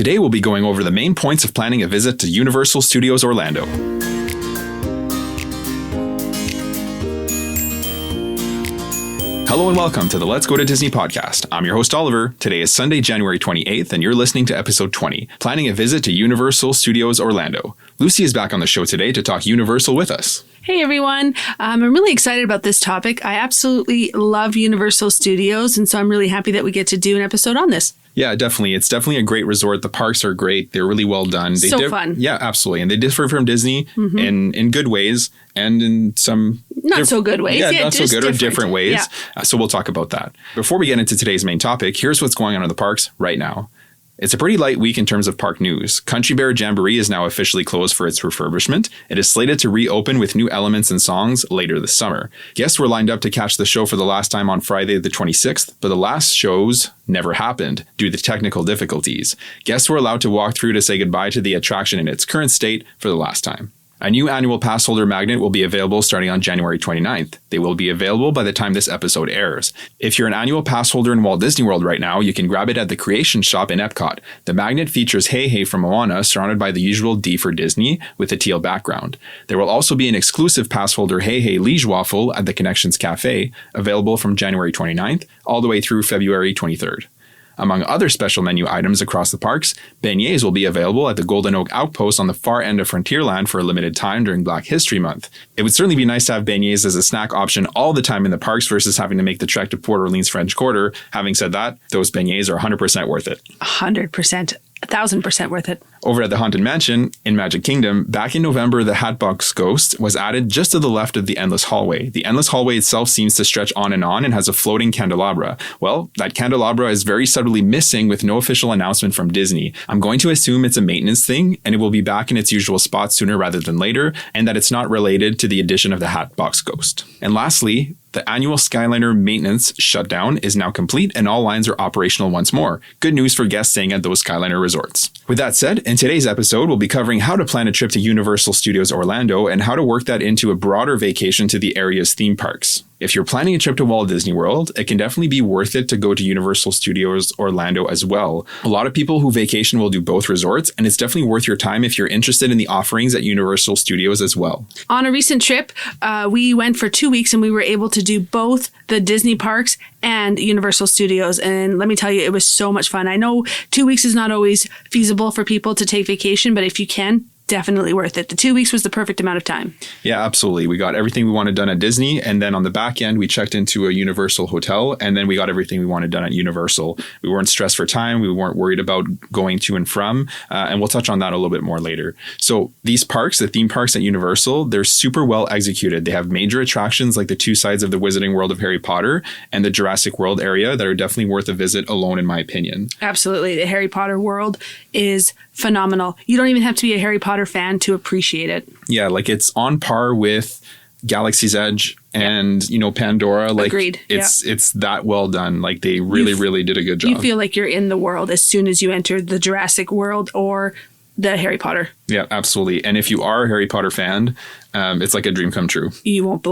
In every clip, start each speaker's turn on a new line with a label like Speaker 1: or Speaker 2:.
Speaker 1: Today we'll be going over the main points of planning a visit to Universal Studios Orlando. Hello and welcome to the Let's Go to Disney podcast. I'm your host Oliver. Today is Sunday, January 28th, and you're listening to episode 20, planning a visit to Universal Studios Orlando. Lucy is back on the show today to talk Universal with us.
Speaker 2: Hey everyone, I'm really excited about this topic. I absolutely love Universal Studios, and so I'm really happy that we get to do an episode on this.
Speaker 1: Yeah, definitely. It's definitely a great resort. The parks are great. They're really well done.
Speaker 2: Fun.
Speaker 1: Yeah, absolutely. And they differ from Disney in good ways and in some...
Speaker 2: Not so good ways.
Speaker 1: Yeah, not so good or different ways.
Speaker 2: Yeah.
Speaker 1: So we'll talk about that. Before we get into today's main topic, here's what's going on in the parks right now. It's a pretty light week in terms of park news. Country Bear Jamboree is now officially closed for its refurbishment. It is slated to reopen with new elements and songs later this summer. Guests were lined up to catch the show for the last time on Friday the 26th, but the last shows never happened due to technical difficulties. Guests were allowed to walk through to say goodbye to the attraction in its current state for the last time. A new annual pass holder magnet will be available starting on January 29th. They will be available by the time this episode airs. If you're an annual pass holder in Walt Disney World right now, you can grab it at the Creation Shop in Epcot. The magnet features Hey Hey from Moana surrounded by the usual D for Disney with a teal background. There will also be an exclusive pass holder Hey Hey Liege Waffle at the Connections Cafe, available from January 29th all the way through February 23rd. Among other special menu items across the parks, beignets will be available at the Golden Oak Outpost on the far end of Frontierland for a limited time during Black History Month. It would certainly be nice to have beignets as a snack option all the time in the parks versus having to make the trek to Port Orleans French Quarter. Having said that, those beignets are 100% worth it.
Speaker 2: 100%. 1,000% worth it.
Speaker 1: Over at the Haunted Mansion in Magic Kingdom, back in November, the Hatbox Ghost was added just to the left of the Endless Hallway. The Endless Hallway itself seems to stretch on and has a floating candelabra. Well, that candelabra is very subtly missing with no official announcement from Disney. I'm going to assume it's a maintenance thing and it will be back in its usual spot sooner rather than later, and that it's not related to the addition of the Hatbox Ghost. And lastly, the annual Skyliner maintenance shutdown is now complete and all lines are operational once more. Good news for guests staying at those Skyliner resorts. With that said, in today's episode, we'll be covering how to plan a trip to Universal Studios Orlando and how to work that into a broader vacation to the area's theme parks. If you're planning a trip to Walt Disney World, it can definitely be worth it to go to Universal Studios Orlando as well. A lot of people who vacation will do both resorts, and it's definitely worth your time if you're interested in the offerings at Universal Studios as well.
Speaker 2: On a recent trip, we went for 2 weeks and we were able to do both the Disney parks and Universal Studios. And let me tell you, it was so much fun. I know 2 weeks is not always feasible for people to take vacation, but if you can, definitely worth it. The 2 weeks was the perfect amount of time.
Speaker 1: Yeah, absolutely. We got everything we wanted done at Disney. And then on the back end, we checked into a Universal hotel and then we got everything we wanted done at Universal. We weren't stressed for time. We weren't worried about going to and from. And we'll touch on that a little bit more later. So these parks, the theme parks at Universal, they're super well executed. They have major attractions like the two sides of the Wizarding World of Harry Potter and the Jurassic World area that are definitely worth a visit alone, in my opinion.
Speaker 2: Absolutely. The Harry Potter world is phenomenal. You don't even have to be a Harry Potter fan to appreciate it.
Speaker 1: Yeah, like it's on par with Galaxy's Edge and, Pandora. Like,
Speaker 2: agreed.
Speaker 1: It's that well done. Like they really did a good job.
Speaker 2: You feel like you're in the world as soon as you enter the Jurassic World or the Harry Potter.
Speaker 1: Yeah, absolutely. And if you are a Harry Potter fan, it's like a dream come true.
Speaker 2: You won't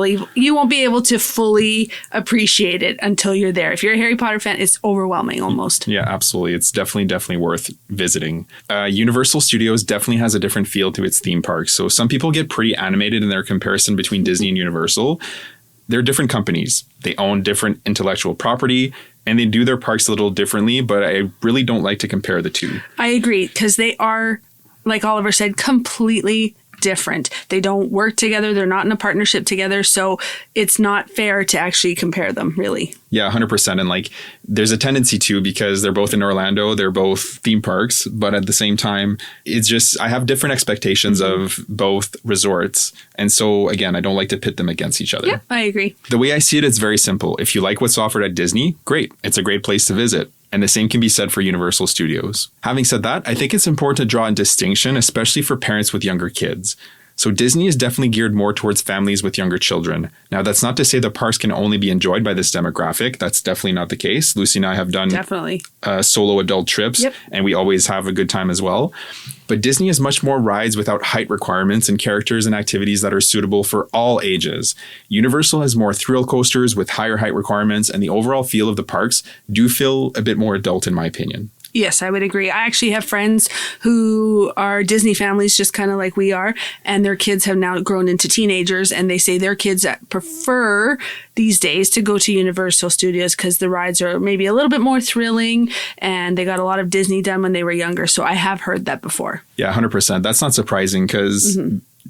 Speaker 2: be able to fully appreciate it until you're there. If you're a Harry Potter fan, it's overwhelming almost.
Speaker 1: Yeah, absolutely. It's definitely worth visiting. Universal Studios definitely has a different feel to its theme parks. So some people get pretty animated in their comparison between Disney and Universal. They're different companies. They own different intellectual property and they do their parks a little differently, but I really don't like to compare the two.
Speaker 2: I agree, because they are, like Oliver said, completely different. They don't work together. They're not in a partnership together. So it's not fair to actually compare them, really.
Speaker 1: Yeah, 100%. And like, there's a tendency to, because they're both in Orlando, they're both theme parks, but at the same time, it's just, I have different expectations of both resorts. And so again, I don't like to pit them against each other.
Speaker 2: Yeah, I agree.
Speaker 1: The way I see it, it's very simple. If you like what's offered at Disney, great. It's a great place to visit. And the same can be said for Universal Studios. Having said that, I think it's important to draw a distinction, especially for parents with younger kids. So Disney is definitely geared more towards families with younger children. Now, that's not to say the parks can only be enjoyed by this demographic. That's definitely not the case. Lucy and I have done solo adult trips, and we always have a good time as well. But Disney has much more rides without height requirements and characters and activities that are suitable for all ages. Universal has more thrill coasters with higher height requirements, and the overall feel of the parks do feel a bit more adult in my opinion.
Speaker 2: Yes, I would agree. I actually have friends who are Disney families, just kind of like we are, and their kids have now grown into teenagers, and they say their kids prefer these days to go to Universal Studios because the rides are maybe a little bit more thrilling, and they got a lot of Disney done when they were younger. So I have heard that before.
Speaker 1: Yeah, 100%. That's not surprising because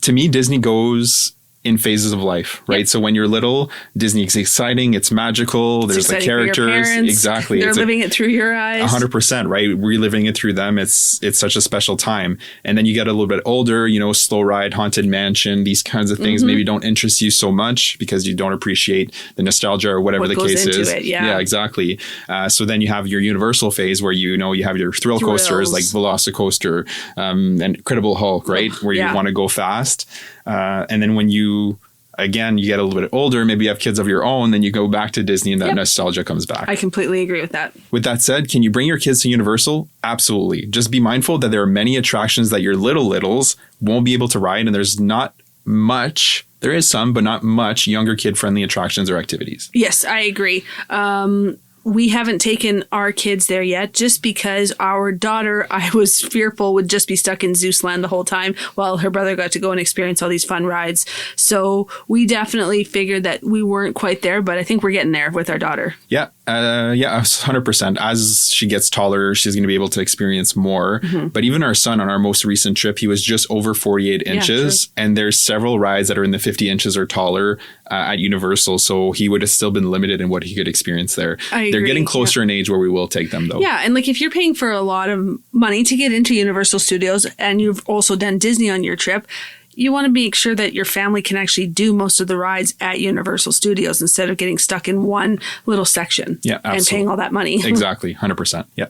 Speaker 1: to me, Disney goes in phases of life, right? Yep. So when you're little, Disney is exciting. It's magical. There's the characters. Exactly.
Speaker 2: They're living it through your eyes.
Speaker 1: 100%, right? Reliving it through them. It's such a special time. And then you get a little bit older, you know, Slow Ride, Haunted Mansion, these kinds of things maybe don't interest you so much because you don't appreciate the nostalgia or whatever the case is. Yeah, exactly. So then you have your Universal phase where, you know, you have your thrill coasters like Velocicoaster and Incredible Hulk, right? Where you want to go fast. And then when you get a little bit older, maybe you have kids of your own, then you go back to Disney and that nostalgia comes back.
Speaker 2: I completely agree with that.
Speaker 1: With that said, can you bring your kids to Universal? Absolutely. Just be mindful that there are many attractions that your littles won't be able to ride, and there's not much. There is some, but not much younger kid-friendly attractions or activities.
Speaker 2: Yes, I agree. We haven't taken our kids there yet just because our daughter, I was fearful, would just be stuck in Zeusland the whole time while her brother got to go and experience all these fun rides. So we definitely figured that we weren't quite there, but I think we're getting there with our daughter.
Speaker 1: Yeah. 100%. As she gets taller, she's going to be able to experience more. But even our son on our most recent trip, he was just over 48 inches. And there's several rides that are in the 50 inches or taller at Universal. So he would have still been limited in what he could experience there. They're getting closer in age where we will take them, though. Yeah.
Speaker 2: And like if you're paying for a lot of money to get into Universal Studios and you've also done Disney on your trip, you want to make sure that your family can actually do most of the rides at Universal Studios instead of getting stuck in one little section and paying all that money.
Speaker 1: Exactly. 100%. Yeah.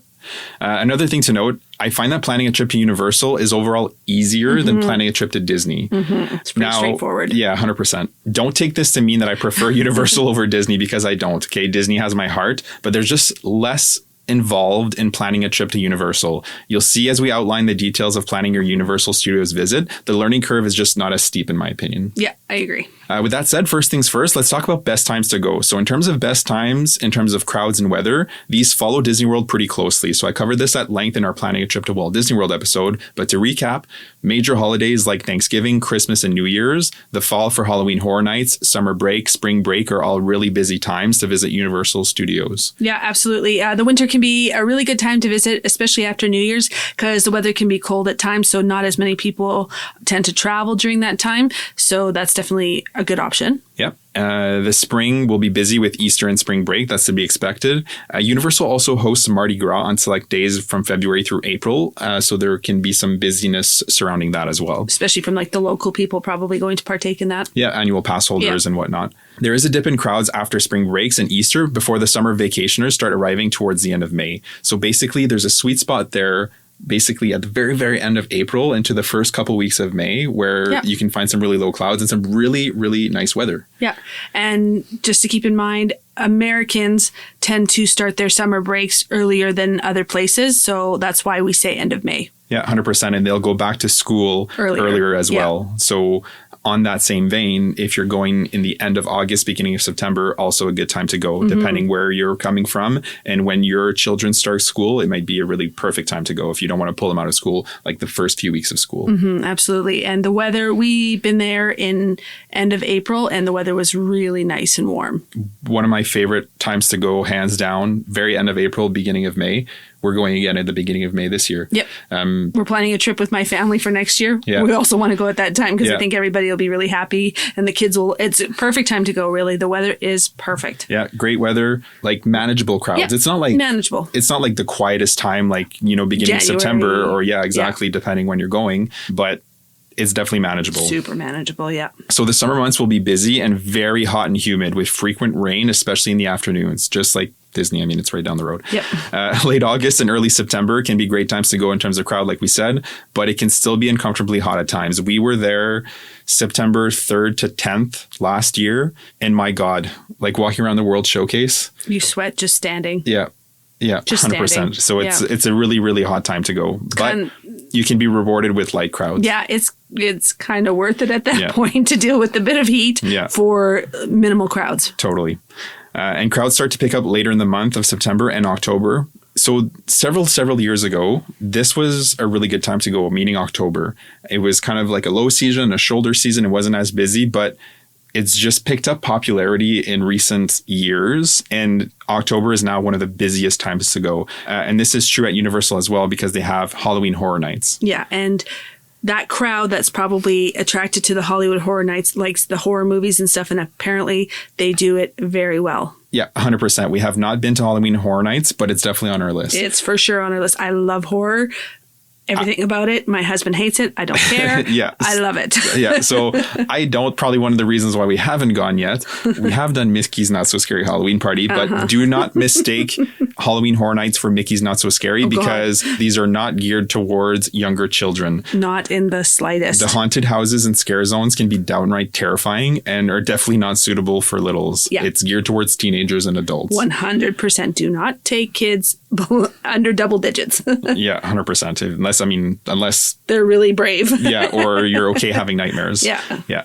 Speaker 1: Another thing to note, I find that planning a trip to Universal is overall easier than planning a trip to Disney.
Speaker 2: It's pretty straightforward.
Speaker 1: Yeah, 100%. Don't take this to mean that I prefer Universal over Disney because I don't. Okay, Disney has my heart, but there's just less involved in planning a trip to Universal. You'll see as we outline the details of planning your Universal Studios visit, the learning curve is just not as steep in my opinion.
Speaker 2: Yeah, I agree.
Speaker 1: With that said, first things first, let's talk about best times to go. So in terms of best times, in terms of crowds and weather, these follow Disney World pretty closely. So I covered this at length in our Planning a Trip to Walt Disney World episode. But to recap, major holidays like Thanksgiving, Christmas, and New Year's, the fall for Halloween Horror Nights, summer break, spring break are all really busy times to visit Universal Studios.
Speaker 2: Yeah, absolutely. The winter can be a really good time to visit, especially after New Year's, because the weather can be cold at times. So not as many people tend to travel during that time. So that's definitely a good option.
Speaker 1: Yep. The spring will be busy with Easter and spring break. That's to be expected. Universal also hosts Mardi Gras on select days from February through April. So there can be some busyness surrounding that as well.
Speaker 2: Especially from like the local people probably going to partake in that.
Speaker 1: Yeah, annual pass holders and whatnot. There is a dip in crowds after spring breaks and Easter before the summer vacationers start arriving towards the end of May. So basically there's a sweet spot there basically at the very, very end of April into the first couple weeks of May where you can find some really low clouds and some really, really nice weather. Yeah.
Speaker 2: And just to keep in mind, Americans tend to start their summer breaks earlier than other places. So that's why we say end of May.
Speaker 1: Yeah, 100%. And they'll go back to school earlier as well. So on that same vein, if you're going in the end of August, beginning of September, also a good time to go, depending where you're coming from. And when your children start school, it might be a really perfect time to go if you don't want to pull them out of school, like the first few weeks of school.
Speaker 2: Absolutely. And the weather, we've been there in end of April and the weather was really nice and warm.
Speaker 1: One of my favorite times to go, hands down, very end of April, beginning of May. We're going again at the beginning of May this year.
Speaker 2: Yep. We're planning a trip with my family for next year.
Speaker 1: Yeah.
Speaker 2: We also want to go at that time because I think everybody will be really happy and the kids will, it's a perfect time to go, really. The weather is perfect.
Speaker 1: Yeah. Great weather, like manageable crowds. Yeah, it's not like
Speaker 2: manageable.
Speaker 1: It's not like the quietest time, like, you know, beginning of September or depending when you're going, but it's definitely manageable.
Speaker 2: Super manageable, yeah.
Speaker 1: So the summer months will be busy and very hot and humid with frequent rain, especially in the afternoons, just like Disney. I mean, it's right down the road.
Speaker 2: Yep.
Speaker 1: Late August and early September can be great times to go in terms of crowd, like we said, but it can still be uncomfortably hot at times. We were there September 3rd to 10th last year. And my God, like walking around the World Showcase.
Speaker 2: You sweat just standing.
Speaker 1: Yeah. Yeah, just 100%. Standing. So it's a really, really hot time to go. But you can be rewarded with light crowds.
Speaker 2: Yeah, it's kind of worth it at that point to deal with a bit of heat for minimal crowds.
Speaker 1: Totally. And crowds start to pick up later in the month of September and October. So several years ago, this was a really good time to go, meaning October. It was kind of like a low season, a shoulder season. It wasn't as busy, but it's just picked up popularity in recent years. And October is now one of the busiest times to go. And this is true at Universal as well because they have Halloween Horror Nights.
Speaker 2: Yeah. And that crowd that's probably attracted to the Hollywood Horror Nights likes the horror movies and stuff. And apparently they do it very well.
Speaker 1: Yeah, 100%. We have not been to Halloween Horror Nights, but it's definitely on our list.
Speaker 2: It's for sure on our list. I love horror. Everything about it. My husband hates it. I don't care.
Speaker 1: Yeah.
Speaker 2: I love it.
Speaker 1: Yeah. So I don't, probably one of the reasons why we haven't gone yet. We have done Mickey's Not So Scary Halloween Party, but do not mistake Halloween Horror Nights for Mickey's Not So Scary because these are not geared towards younger children. Not
Speaker 2: in the slightest.
Speaker 1: The haunted houses and scare zones can be downright terrifying and are definitely not suitable for littles. Yeah. It's geared towards teenagers and adults.
Speaker 2: 100%. Do not take kids under double digits.
Speaker 1: Yeah, 100%. Unless
Speaker 2: they're really brave.
Speaker 1: Yeah, or you're okay having nightmares.
Speaker 2: Yeah.
Speaker 1: Yeah.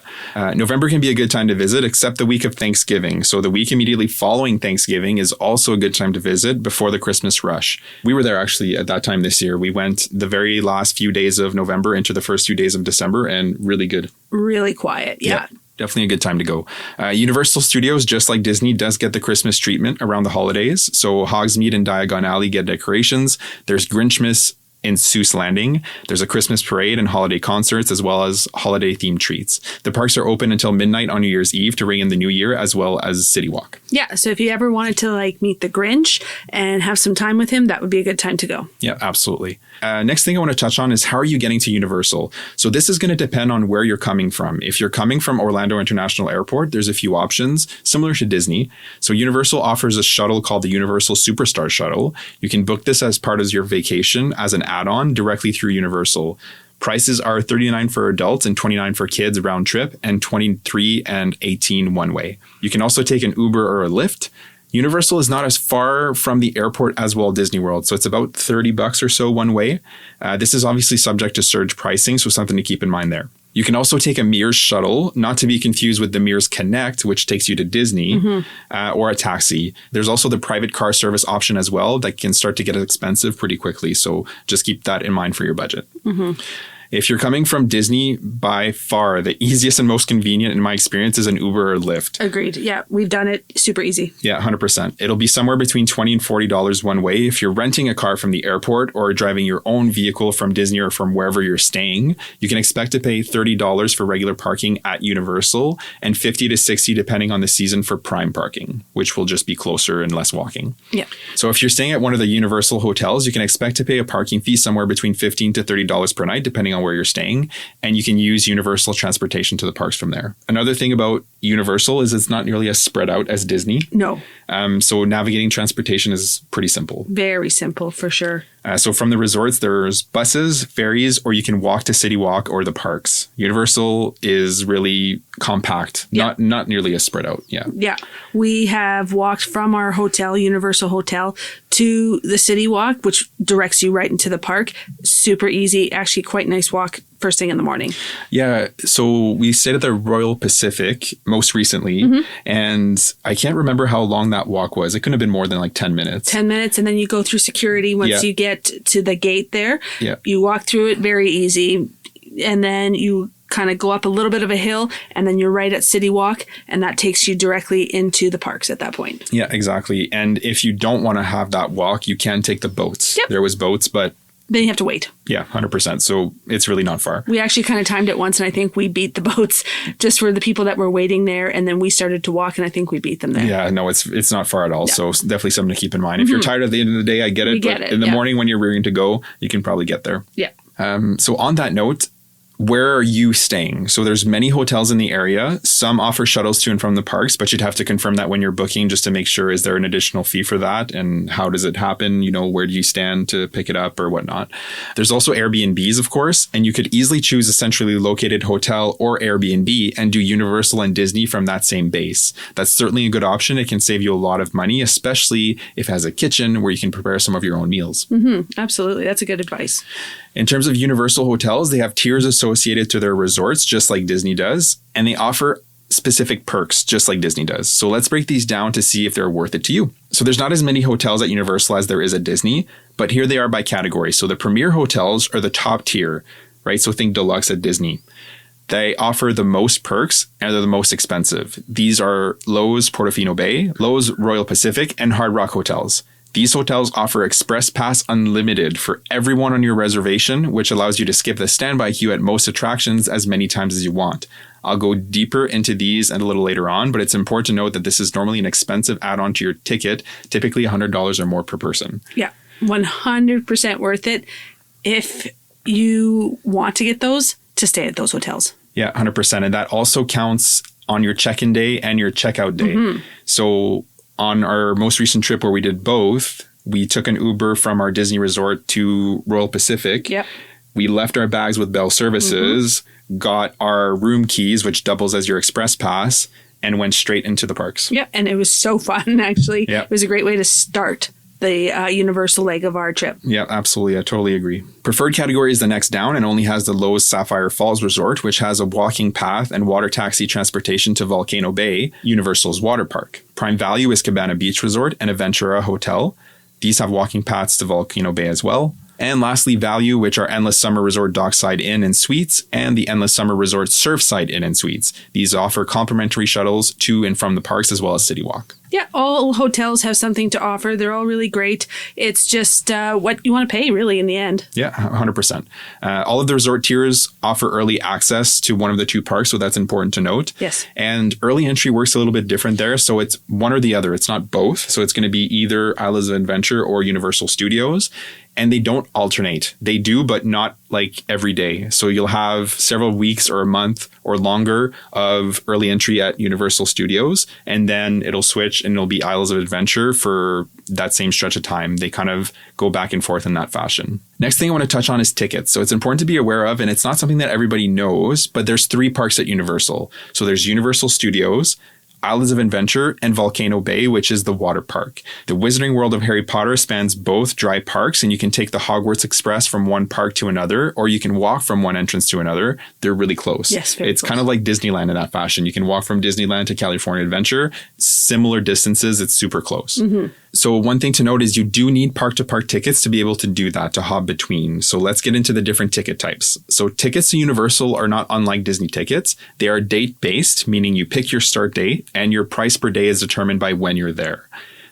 Speaker 1: November can be a good time to visit, except the week of Thanksgiving. So the week immediately following Thanksgiving is also a good time to visit before the Christmas rush. We were there actually at that time this year. We went the very last few days of November into the first few days of December, and really good.
Speaker 2: Really quiet. Yeah.
Speaker 1: Definitely a good time to go. Universal Studios, just like Disney, does get the Christmas treatment around the holidays. So Hogsmeade and Diagon Alley get decorations. There's Grinchmas in Seuss Landing. There's a Christmas parade and holiday concerts, as well as holiday-themed treats. The parks are open until midnight on New Year's Eve to ring in the new year, as well as City Walk.
Speaker 2: Yeah, so if you ever wanted to meet the Grinch and have some time with him, that would be a good time to go.
Speaker 1: Yeah, absolutely. Next thing I want to touch on is how are you getting to Universal? So this is going to depend on where you're coming from. If you're coming from Orlando International Airport, there's a few options similar to Disney. So Universal offers a shuttle called the Universal Superstar Shuttle. You can book this as part of your vacation as an add-on directly through Universal. Prices are $39 for adults and $29 for kids round trip and $23 and $18 one way. You can also take an Uber or a Lyft. Universal is not as far from the airport as Walt Disney World, so it's about $30 or so one way. This is obviously subject to surge pricing, so something to keep in mind there. You can also take a Mears shuttle, not to be confused with the Mears Connect, which takes you to Disney, or a taxi. There's also the private car service option as well that can start to get expensive pretty quickly, so just keep that in mind for your budget. If you're coming from Disney, by far, the easiest and most convenient in my experience is an Uber or Lyft.
Speaker 2: Agreed. Yeah, we've done it super easy.
Speaker 1: Yeah, 100%. It'll be somewhere between $20 and $40 one way. If you're renting a car from the airport or driving your own vehicle from Disney or from wherever you're staying, you can expect to pay $30 for regular parking at Universal and $50 to $60 depending on the season for prime parking, which will just be closer and less walking.
Speaker 2: Yeah.
Speaker 1: So if you're staying at one of the Universal hotels, you can expect to pay a parking fee somewhere between $15 to $30 per night, depending on where you're staying, and you can use Universal transportation to the parks from there. Another thing about Universal is it's not nearly as spread out as Disney.
Speaker 2: No.
Speaker 1: So navigating transportation is pretty simple.
Speaker 2: Very simple, for sure.
Speaker 1: So from the resorts, there's buses, ferries, or you can walk to City Walk or the parks. Universal is really compact, not nearly as spread out. Yeah.
Speaker 2: Yeah. We have walked from our hotel, Universal Hotel, to the City Walk, which directs you right into the park. Super easy. Actually, quite nice walk first thing in the morning.
Speaker 1: Yeah. So we stayed at the Royal Pacific most recently, and I can't remember how long that walk was. It couldn't have been more than like 10 minutes.
Speaker 2: 10 minutes, and then you go through security once you get to the gate there.
Speaker 1: Yeah.
Speaker 2: You walk through it very easy, and then you kind of go up a little bit of a hill, and then you're right at City Walk, and that takes you directly into the parks at that point.
Speaker 1: Yeah, exactly. And if you don't want to have that walk, you can take the boats.
Speaker 2: Yep.
Speaker 1: There was boats, but
Speaker 2: then you have to wait.
Speaker 1: Yeah, 100%. So it's really not far.
Speaker 2: We actually kind of timed it once, and I think we beat the boats just for the people that were waiting there. And then we started to walk, and I think we beat them there.
Speaker 1: Yeah, no, it's not far at all. Yeah. So definitely something to keep in mind. If you're tired at the end of the day, I get it. In the morning when you're rearing to go, you can probably get there.
Speaker 2: Yeah.
Speaker 1: So on that note, where are you staying? So there's many hotels in the area. Some offer shuttles to and from the parks, but you'd have to confirm that when you're booking just to make sure, is there an additional fee for that? And how does it happen? You know, where do you stand to pick it up or whatnot? There's also Airbnbs, of course, and you could easily choose a centrally located hotel or Airbnb and do Universal and Disney from that same base. That's certainly a good option. It can save you a lot of money, especially if it has a kitchen where you can prepare some of your own meals.
Speaker 2: Absolutely. That's a good advice.
Speaker 1: In terms of Universal hotels, they have tiers associated to their resorts, just like Disney does, and they offer specific perks, just like Disney does. So let's break these down to see if they're worth it to you. So there's not as many hotels at Universal as there is at Disney, but here they are by category. So the premier hotels are the top tier, right? So think deluxe at Disney. They offer the most perks and they're the most expensive. These are Loews Portofino Bay, Loews Royal Pacific, and Hard Rock hotels. These hotels offer Express Pass Unlimited for everyone on your reservation, which allows you to skip the standby queue at most attractions as many times as you want. I'll go deeper into these a little later on, but it's important to note that this is normally an expensive add-on to your ticket, typically $100 or more per person.
Speaker 2: Yeah, 100% worth it if you want to get those to stay at those hotels.
Speaker 1: Yeah, 100%. And that also counts on your check-in day and your checkout day. Mm-hmm. So on our most recent trip where we did both, we took an Uber from our Disney resort to Royal Pacific.
Speaker 2: Yep.
Speaker 1: We left our bags with Bell Services, got our room keys, which doubles as your Express Pass, and went straight into the parks.
Speaker 2: Yeah, and it was so fun, actually.
Speaker 1: Yep.
Speaker 2: It was a great way to start the Universal leg of our trip.
Speaker 1: Yeah, absolutely. I totally agree. Preferred category is the next down and only has the Loews Sapphire Falls Resort, which has a walking path and water taxi transportation to Volcano Bay, Universal's water park. Prime value is Cabana Beach Resort and Aventura Hotel. These have walking paths to Volcano Bay as well. And lastly, value, which are Endless Summer Resort Dockside Inn and Suites and the Endless Summer Resort Surfside Inn and Suites. These offer complimentary shuttles to and from the parks as well as City Walk.
Speaker 2: Yeah, all hotels have something to offer. They're all really great. It's just what you want to pay, really, in the end.
Speaker 1: Yeah, 100%. All of the resort tiers offer early access to one of the two parks, so that's important to note.
Speaker 2: Yes.
Speaker 1: And early entry works a little bit different there, so it's one or the other. It's not both. So it's going to be either Islands of Adventure or Universal Studios. And they don't alternate. They do, but not like every day. So you'll have several weeks or a month or longer of early entry at Universal Studios, and then it'll switch and it'll be Isles of Adventure for that same stretch of time. They kind of go back and forth in that fashion. Next thing I want to touch on is tickets. So it's important to be aware of, and it's not something that everybody knows, but there's 3 parks at Universal. So there's Universal Studios, Islands of Adventure, and Volcano Bay, which is the water park. The Wizarding World of Harry Potter spans both dry parks, and you can take the Hogwarts Express from one park to another, or you can walk from one entrance to another. They're really close.
Speaker 2: Yes,
Speaker 1: it's
Speaker 2: close.
Speaker 1: Kind of like Disneyland in that fashion. You can walk from Disneyland to California Adventure. Similar distances. It's super close. Mm-hmm. So one thing to note is you do need park-to-park tickets to be able to do that, to hop between. So let's get into the different ticket types. So tickets to Universal are not unlike Disney tickets. They are date-based, meaning you pick your start date and your price per day is determined by when you're there.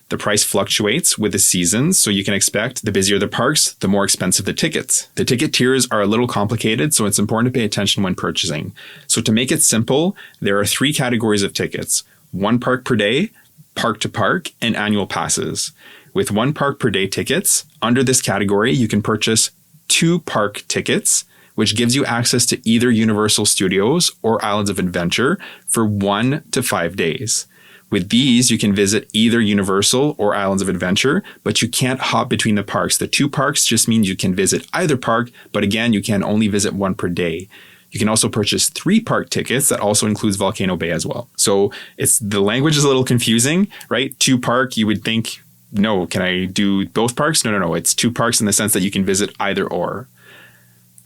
Speaker 1: The price fluctuates with the seasons, so you can expect the busier the parks, the more expensive the tickets. The ticket tiers are a little complicated, so it's important to pay attention when purchasing. So to make it simple, there are 3 categories of tickets: 1 park per day, park to park, and annual passes. With 1 park per day tickets, under this category, you can purchase 2 park tickets, which gives you access to either Universal Studios or Islands of Adventure for 1 to 5 days. With these, you can visit either Universal or Islands of Adventure, but you can't hop between the parks. The 2 parks just means you can visit either park, but again, you can only visit 1 per day. You can also purchase 3 park tickets. That also includes Volcano Bay as well. So the language is a little confusing, right? 2 park, you would think, no, can I do both parks? No. It's 2 parks in the sense that you can visit either or.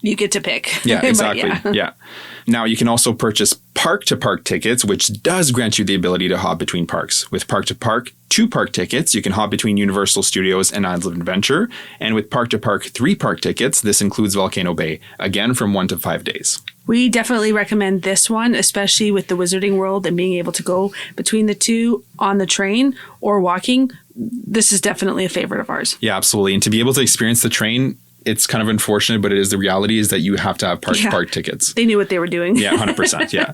Speaker 2: You get to pick.
Speaker 1: Yeah, exactly. Yeah. Now, you can also purchase park-to-park tickets, which does grant you the ability to hop between parks. With park-to-park 2 park tickets, you can hop between Universal Studios and Islands of Adventure. And with park-to-park 3 park tickets, this includes Volcano Bay, again from 1 to 5 days.
Speaker 2: We definitely recommend this one, especially with the Wizarding World and being able to go between the 2 on the train or walking. This is definitely a favorite of ours.
Speaker 1: Yeah, absolutely. And to be able to experience the train, it's kind of unfortunate, but it is the reality is that you have to have park tickets.
Speaker 2: They knew what they were doing.
Speaker 1: Yeah, 100%. Yeah.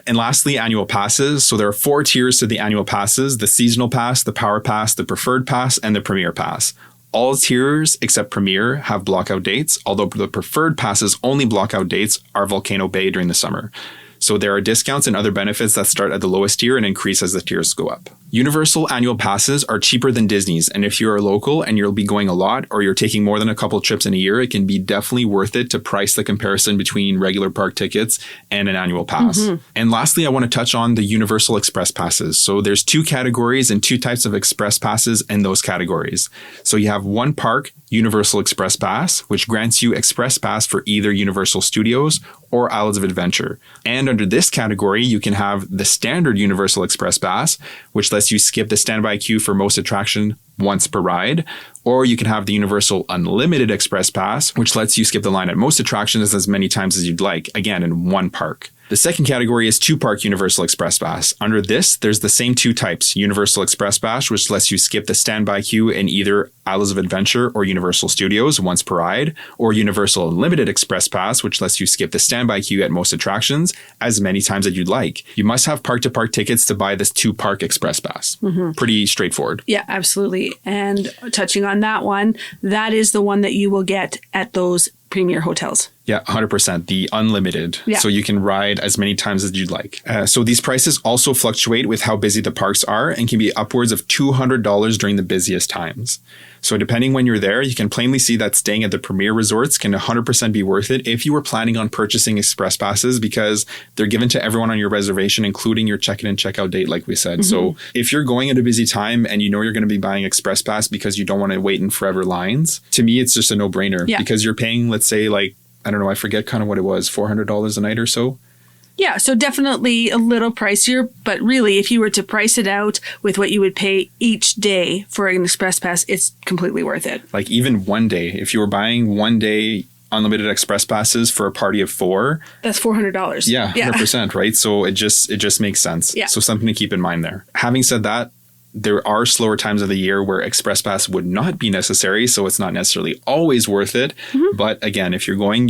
Speaker 1: And lastly, annual passes. So there are 4 tiers to the annual passes: the seasonal pass, the power pass, the preferred pass, and the premier pass. All tiers except premier have blockout dates, although the preferred passes only blockout dates are Volcano Bay during the summer. So there are discounts and other benefits that start at the lowest tier and increase as the tiers go up. Universal annual passes are cheaper than Disney's, and if you're a local and you'll be going a lot or you're taking more than a couple trips in a year, it can be definitely worth it to price the comparison between regular park tickets and an annual pass. And lastly, I want to touch on the Universal Express passes. So there's 2 categories and 2 types of express passes in those categories. So you have one park Universal Express Pass, which grants you Express Pass for either Universal Studios or Islands of Adventure. And under this category, you can have the standard Universal Express Pass, which lets you skip the standby queue for most attraction once per ride, or you can have the Universal Unlimited Express Pass, which lets you skip the line at most attractions as many times as you'd like, again, in one park. The second category is 2-park Universal Express Pass. Under this, there's the same 2 types, Universal Express Pass, which lets you skip the standby queue in either Islands of Adventure or Universal Studios once per ride, or Universal Unlimited Express Pass, which lets you skip the standby queue at most attractions as many times as you'd like. You must have park-to-park tickets to buy this 2-park Express Pass. Pretty straightforward.
Speaker 2: Yeah, absolutely. And touching on that one, that is the one that you will get at those premier hotels.
Speaker 1: Yeah, 100%. The unlimited. Yeah. So you can ride as many times as you'd like. So these prices also fluctuate with how busy the parks are and can be upwards of $200 during the busiest times. So depending when you're there, you can plainly see that staying at the premier resorts can 100% be worth it if you were planning on purchasing express passes, because they're given to everyone on your reservation, including your check-in and check-out date, like we said. So if you're going at a busy time and you know you're going to be buying express pass because you don't want to wait in forever lines, to me, it's just a no-brainer because you're paying, let's say, like, I don't know, I forget kind of what it was, $400 a night or so.
Speaker 2: Yeah, so definitely a little pricier, but really, if you were to price it out with what you would pay each day for an express pass, it's completely worth it.
Speaker 1: Like even one day, if you were buying one day unlimited express passes for a party of 4,
Speaker 2: that's $400.
Speaker 1: Yeah, 100%, right? So it just makes sense.
Speaker 2: Yeah.
Speaker 1: So something to keep in mind there. Having said that, there are slower times of the year where express pass would not be necessary, so it's not necessarily always worth it. But again, if you're going,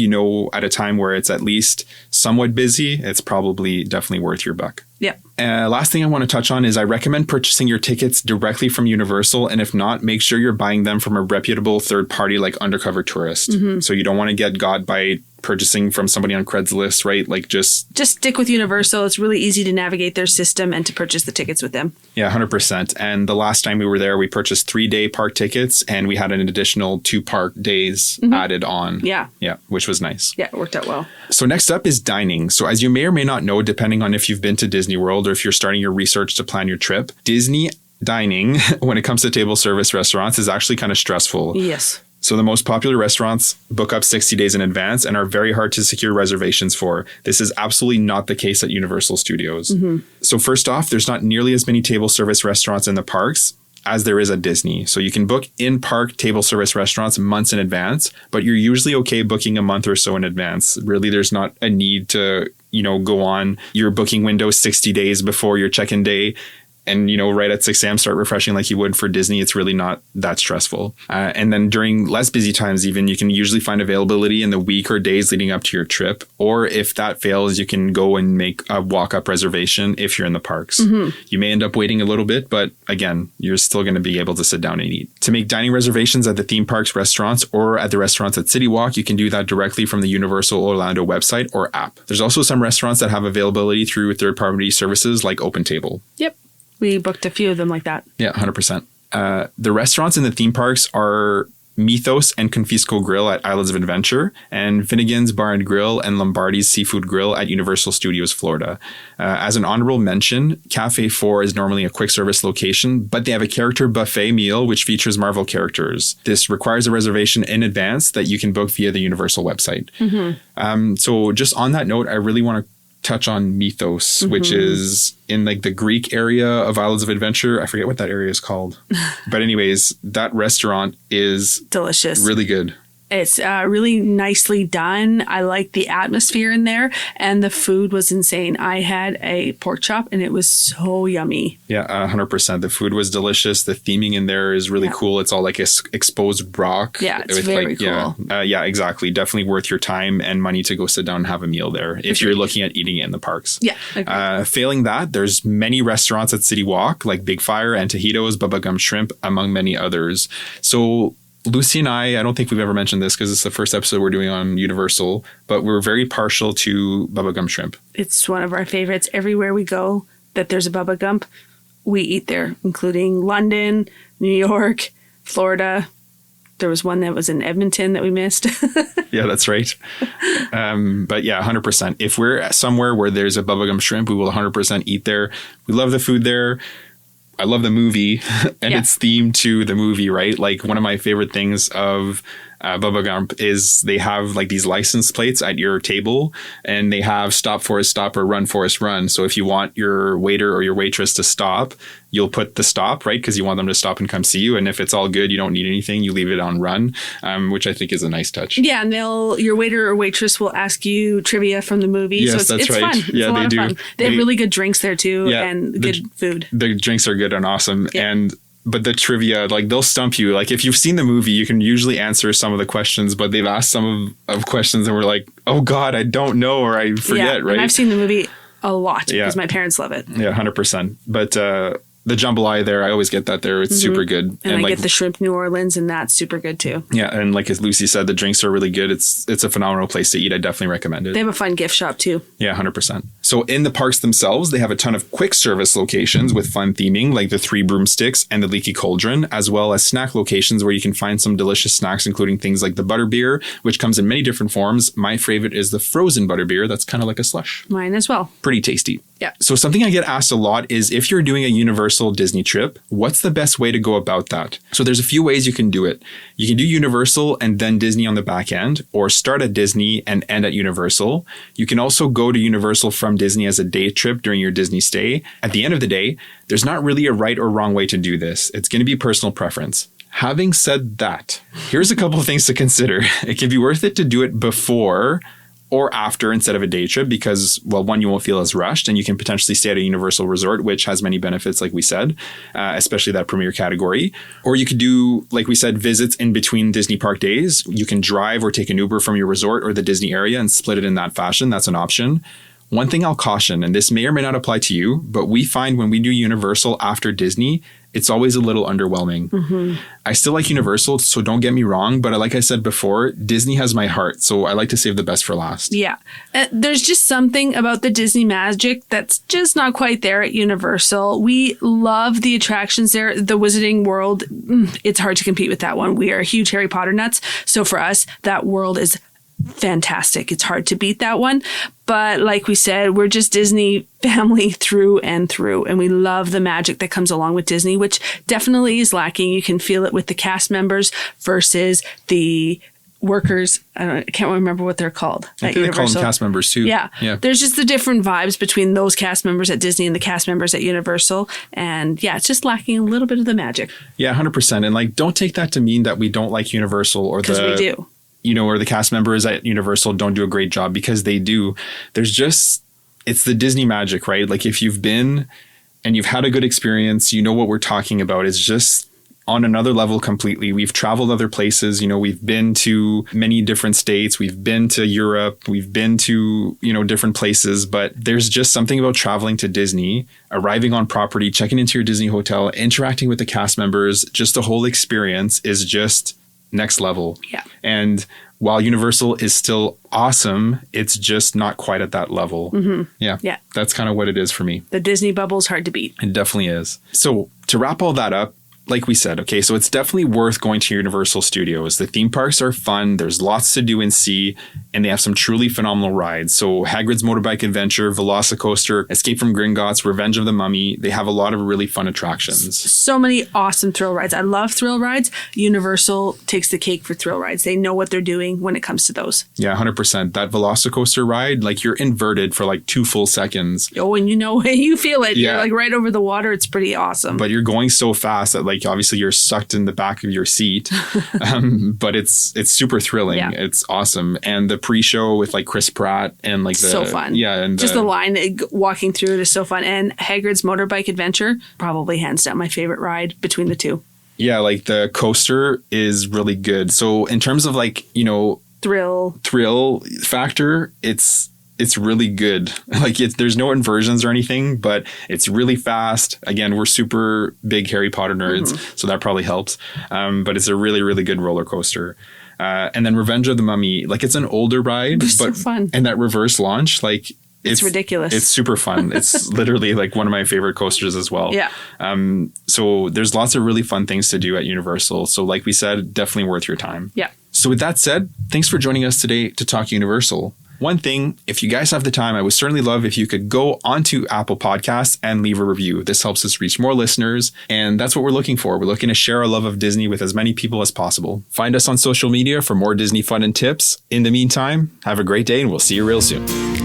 Speaker 1: at a time where it's at least somewhat busy, it's probably definitely worth your buck.
Speaker 2: Yeah.
Speaker 1: Last thing I want to touch on is I recommend purchasing your tickets directly from Universal, and if not, make sure you're buying them from a reputable third party like Undercover Tourist. So you don't want to get got by purchasing from somebody on Craigslist, right? Like just
Speaker 2: stick with Universal. It's really easy to navigate their system and to purchase the tickets with them.
Speaker 1: Yeah, 100%. And the last time we were there, we purchased 3-day park tickets and we had an additional 2 park days added on. Yeah, which was nice.
Speaker 2: Yeah, it worked out well.
Speaker 1: So next up is dining. So as you may or may not know, depending on if you've been to Disney World or if you're starting your research to plan your trip, Disney dining, when it comes to table service restaurants, is actually kind of stressful.
Speaker 2: Yes.
Speaker 1: So the most popular restaurants book up 60 days in advance and are very hard to secure reservations for. This is absolutely not the case at Universal Studios. So first off, there's not nearly as many table service restaurants in the parks as there is at Disney. So you can book in-park table service restaurants months in advance, but you're usually okay booking a month or so in advance. Really, there's not a need to, go on your booking window 60 days before your check-in day and, right at 6 a.m. start refreshing like you would for Disney. It's really not that stressful. And then during less busy times even, you can usually find availability in the week or days leading up to your trip. Or if that fails, you can go and make a walk-up reservation if you're in the parks. You may end up waiting a little bit, but again, you're still going to be able to sit down and eat. To make dining reservations at the theme parks restaurants or at the restaurants at City Walk, you can do that directly from the Universal Orlando website or app. There's also some restaurants that have availability through third-party services like OpenTable.
Speaker 2: Yep. We booked a few of them like that.
Speaker 1: Yeah, 100%. The restaurants in the theme parks are Mythos and Confisco Grill at Islands of Adventure, and Finnegan's Bar and Grill and Lombardi's Seafood Grill at Universal Studios Florida. As an honorable mention, Cafe 4 is normally a quick service location, but they have a character buffet meal which features Marvel characters. This requires a reservation in advance that you can book via the Universal website. So just on that note, I really want to touch on Mythos, which is in like the Greek area of Islands of Adventure. I forget what that area is called. But anyways, that restaurant is
Speaker 2: delicious.
Speaker 1: Really good.
Speaker 2: It's really nicely done. I like the atmosphere in there, and the food was insane. I had a pork chop, and it was so yummy.
Speaker 1: Yeah, 100%. The food was delicious. The theming in there is really cool. It's all like exposed rock.
Speaker 2: Yeah, it's very cool.
Speaker 1: Yeah, exactly. Definitely worth your time and money to go sit down and have a meal there if you're looking at eating it in the parks.
Speaker 2: Yeah.
Speaker 1: Failing that, there's many restaurants at City Walk like Big Fire and Tajitos, Bubba Gum Shrimp, among many others. So Lucy and I don't think we've ever mentioned this because it's the first episode we're doing on Universal, but we're very partial to Bubba Gum Shrimp.
Speaker 2: It's one of our favorites. Everywhere we go that there's a Bubba Gump, we eat there, including London, New York, Florida. There was one that was in Edmonton that we missed.
Speaker 1: Yeah, that's right. But yeah, 100%. If we're somewhere where there's a bubblegum shrimp, we will 100% eat there. We love the food there. I love the movie and it's themed to the movie, right? Like one of my favorite things of Bubba Gump is they have like these license plates at your table and they have stop Forrest stop or run Forrest run. So if you want your waiter or your waitress to stop, you'll put the stop, right? Because you want them to stop and come see you. And if it's all good, you don't need anything, you leave it on run, which I think is a nice touch.
Speaker 2: Yeah, and your waiter or waitress will ask you trivia from the movie.
Speaker 1: Yes,
Speaker 2: so it's
Speaker 1: right.
Speaker 2: Fun. It's
Speaker 1: yeah, they do.
Speaker 2: Fun. They have really good drinks there too, and good food.
Speaker 1: The drinks are good and awesome. Yeah. But the trivia, like they'll stump you. Like if you've seen the movie, you can usually answer some of the questions, but they've asked some of questions and we're like, oh God, I don't know, or I forget, right?
Speaker 2: And I've seen the movie a lot because my parents love it.
Speaker 1: Yeah, 100%. But the jambalaya there, I always get that there. It's super good.
Speaker 2: And I get the shrimp New Orleans and that's super good too.
Speaker 1: Yeah, and like as Lucy said, the drinks are really good. It's a phenomenal place to eat. I definitely recommend it.
Speaker 2: They have a fun gift shop too.
Speaker 1: Yeah, 100%. So in the parks themselves, they have a ton of quick service locations with fun theming like the 3 Broomsticks and the Leaky Cauldron, as well as snack locations where you can find some delicious snacks, including things like the butterbeer, which comes in many different forms. My favorite is the frozen butterbeer. That's kind of like a slush.
Speaker 2: Mine as well.
Speaker 1: Pretty tasty.
Speaker 2: Yeah.
Speaker 1: So something I get asked a lot is if you're doing a Universal Disney trip, what's the best way to go about that? So there's a few ways you can do it. You can do Universal and then Disney on the back end, or start at Disney and end at Universal. You can also go to Universal from Disney as a day trip during your Disney stay. At the end of the day, there's not really a right or wrong way to do this. It's going to be personal preference. Having said that, here's a couple of things to consider. It can be worth it to do it before or after instead of a day trip because, well, one, you won't feel as rushed and you can potentially stay at a Universal resort, which has many benefits, like we said, especially that premier category. Or you could do, like we said, visits in between Disney park days. You can drive or take an Uber from your resort or the Disney area and split it in that fashion. That's an option. One thing I'll caution, and this may or may not apply to you, but we find when we do Universal after Disney, it's always a little underwhelming. Mm-hmm. I still like Universal, so don't get me wrong. But like I said before, Disney has my heart. So I like to save the best for last.
Speaker 2: Yeah. There's just something about the Disney magic that's just not quite there at Universal. We love the attractions there. The Wizarding World, it's hard to compete with that one. We are huge Harry Potter nuts. So for us, that world is fantastic. It's hard to beat that one. But like we said, we're just Disney family through and through. And we love the magic that comes along with Disney, which definitely is lacking. You can feel it with the cast members versus the workers. I can't remember what they're called.
Speaker 1: I think they call them cast members too.
Speaker 2: Yeah. There's just the different vibes between those cast members at Disney and the cast members at Universal. And yeah, it's just lacking a little bit of the magic.
Speaker 1: Yeah, 100%. And like, don't take that to mean that we don't like Universal or
Speaker 2: because we do.
Speaker 1: Or the cast members at Universal don't do a great job, because they do. It's the Disney magic, right? Like if you've been and you've had a good experience, you know what we're talking about. It's just on another level completely. We've traveled other places. We've been to many different states. We've been to Europe. We've been to, different places. But there's just something about traveling to Disney, arriving on property, checking into your Disney hotel, interacting with the cast members. Just the whole experience is just next level.
Speaker 2: Yeah.
Speaker 1: And while Universal is still awesome, it's just not quite at that level.
Speaker 2: Mm-hmm.
Speaker 1: Yeah. That's kind of what it is for me.
Speaker 2: The Disney bubble's hard to beat.
Speaker 1: It definitely is. So to wrap all that up, like we said, okay, so it's definitely worth going to Universal Studios. The theme parks are fun. There's lots to do and see, and they have some truly phenomenal rides. So Hagrid's Motorbike Adventure, Velocicoaster, Escape from Gringotts, Revenge of the Mummy. They have a lot of really fun attractions.
Speaker 2: So many awesome thrill rides. I love thrill rides. Universal takes the cake for thrill rides. They know what they're doing when it comes to those.
Speaker 1: Yeah, 100%. That Velocicoaster ride, like you're inverted for like 2 full seconds.
Speaker 2: Oh, and you feel it. Yeah. You're like right over the water. It's pretty awesome.
Speaker 1: But you're going so fast that like obviously you're sucked in the back of your seat. But it's super thrilling. Yeah. It's awesome. And the pre-show with like Chris Pratt and like
Speaker 2: so fun.
Speaker 1: Yeah. And
Speaker 2: just the line walking through it is so fun. And Hagrid's Motorbike Adventure, probably hands down my favorite ride between the two. Yeah,
Speaker 1: like the coaster is really good. So in terms of like,
Speaker 2: thrill
Speaker 1: factor, it's really good. Like there's no inversions or anything, but it's really fast. Again, we're super big Harry Potter nerds, so that probably helps. But it's a really, really good roller coaster. And then Revenge of the Mummy, like it's an older ride, but
Speaker 2: so fun.
Speaker 1: And that reverse launch, like
Speaker 2: It's ridiculous.
Speaker 1: It's super fun. It's literally like one of my favorite coasters as well.
Speaker 2: Yeah.
Speaker 1: So there's lots of really fun things to do at Universal. So like we said, definitely worth your time.
Speaker 2: Yeah.
Speaker 1: So with that said, thanks for joining us today to talk Universal. One thing, if you guys have the time, I would certainly love if you could go onto Apple Podcasts and leave a review. This helps us reach more listeners, and that's what we're looking for. We're looking to share our love of Disney with as many people as possible. Find us on social media for more Disney fun and tips. In the meantime, have a great day, and we'll see you real soon.